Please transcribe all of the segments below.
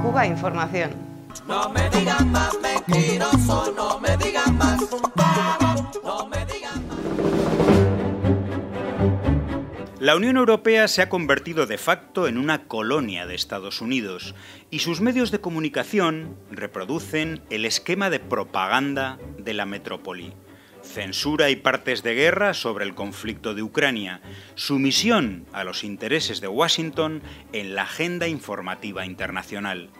Cuba Información. No me digan más mentiroso, no me digan más, no me digan más. La Unión Europea se ha convertido de facto en una colonia de Estados Unidos y sus medios de comunicación reproducen el esquema de propaganda de la metrópoli. Censura y partes de guerra sobre el conflicto de Ucrania, sumisión a los intereses de Washington en la agenda informativa internacional.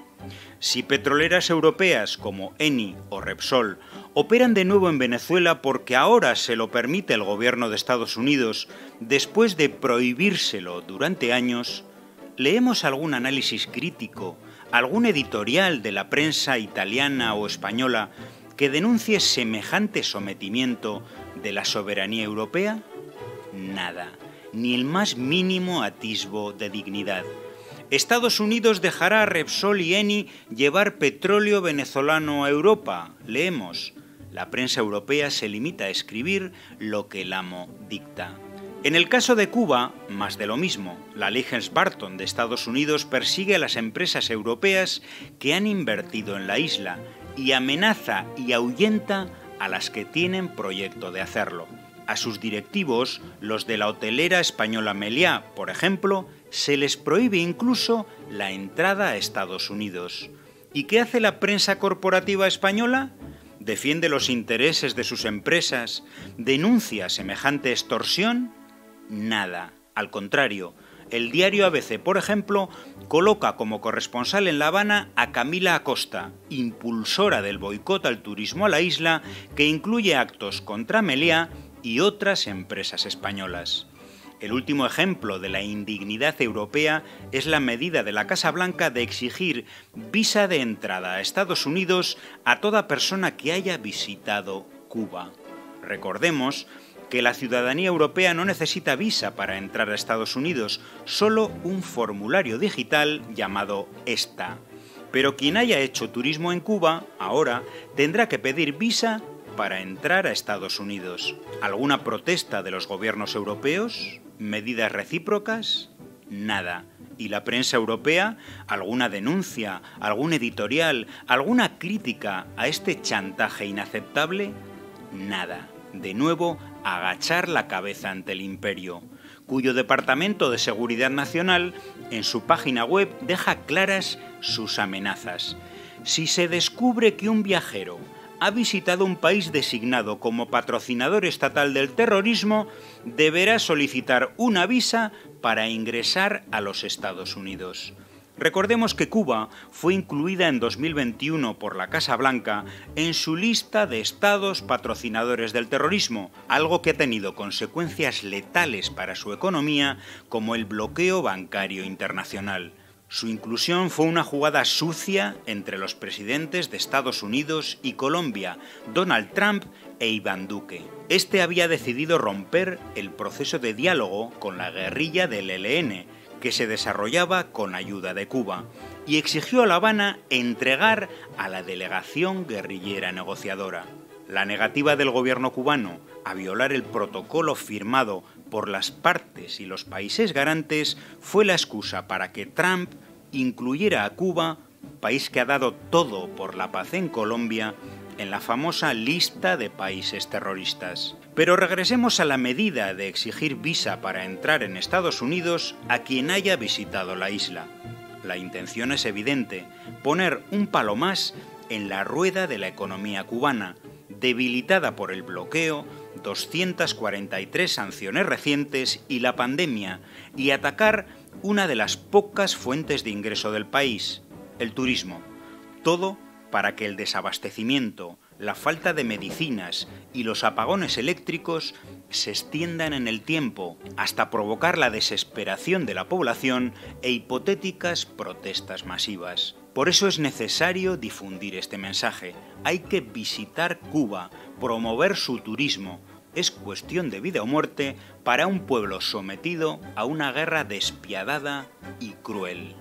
Si petroleras europeas como Eni o Repsol operan de nuevo en Venezuela porque ahora se lo permite el gobierno de Estados Unidos después de prohibírselo durante años, ¿leemos algún análisis crítico, algún editorial de la prensa italiana o española que denuncie semejante sometimiento de la soberanía europea? Nada, ni el más mínimo atisbo de dignidad. Estados Unidos dejará a Repsol y Eni llevar petróleo venezolano a Europa. Leemos. La prensa europea se limita a escribir lo que el amo dicta. En el caso de Cuba, más de lo mismo. La ley Helms-Burton de Estados Unidos persigue a las empresas europeas que han invertido en la isla y amenaza y ahuyenta a las que tienen proyecto de hacerlo. A sus directivos, los de la hotelera española Meliá, por ejemplo, se les prohíbe incluso la entrada a Estados Unidos. ¿Y qué hace la prensa corporativa española? ¿Defiende los intereses de sus empresas? ¿Denuncia semejante extorsión? Nada. Al contrario, el diario ABC, por ejemplo, coloca como corresponsal en La Habana a Camila Acosta, impulsora del boicot al turismo a la isla, que incluye actos contra Meliá y otras empresas españolas. El último ejemplo de la indignidad europea es la medida de la Casa Blanca de exigir visa de entrada a Estados Unidos a toda persona que haya visitado Cuba. Recordemos que la ciudadanía europea no necesita visa para entrar a Estados Unidos, solo un formulario digital llamado ESTA. Pero quien haya hecho turismo en Cuba, ahora, tendrá que pedir visa para entrar a Estados Unidos. ¿Alguna protesta de los gobiernos europeos? ¿Medidas recíprocas? Nada. ¿Y la prensa europea? ¿Alguna denuncia? ¿Algún editorial? ¿Alguna crítica a este chantaje inaceptable? Nada. De nuevo, agachar la cabeza ante el imperio, cuyo Departamento de Seguridad Nacional, en su página web, deja claras sus amenazas. Si se descubre que un viajero ha visitado un país designado como patrocinador estatal del terrorismo, deberá solicitar una visa para ingresar a los Estados Unidos. Recordemos que Cuba fue incluida en 2021 por la Casa Blanca en su lista de estados patrocinadores del terrorismo, algo que ha tenido consecuencias letales para su economía, como el bloqueo bancario internacional. Su inclusión fue una jugada sucia entre los presidentes de Estados Unidos y Colombia, Donald Trump e Iván Duque. Este había decidido romper el proceso de diálogo con la guerrilla del ELN, que se desarrollaba con ayuda de Cuba, y exigió a La Habana entregar a la delegación guerrillera negociadora. La negativa del gobierno cubano a violar el protocolo firmado por las partes y los países garantes fue la excusa para que Trump incluyera a Cuba, país que ha dado todo por la paz en Colombia, en la famosa lista de países terroristas. Pero regresemos a la medida de exigir visa para entrar en Estados Unidos a quien haya visitado la isla. La intención es evidente: poner un palo más en la rueda de la economía cubana, debilitada por el bloqueo, 243 sanciones recientes y la pandemia, y atacar una de las pocas fuentes de ingreso del país, el turismo. Todo para que el desabastecimiento, la falta de medicinas y los apagones eléctricos se extiendan en el tiempo hasta provocar la desesperación de la población e hipotéticas protestas masivas. Por eso es necesario difundir este mensaje. Hay que visitar Cuba, promover su turismo. Es cuestión de vida o muerte para un pueblo sometido a una guerra despiadada y cruel.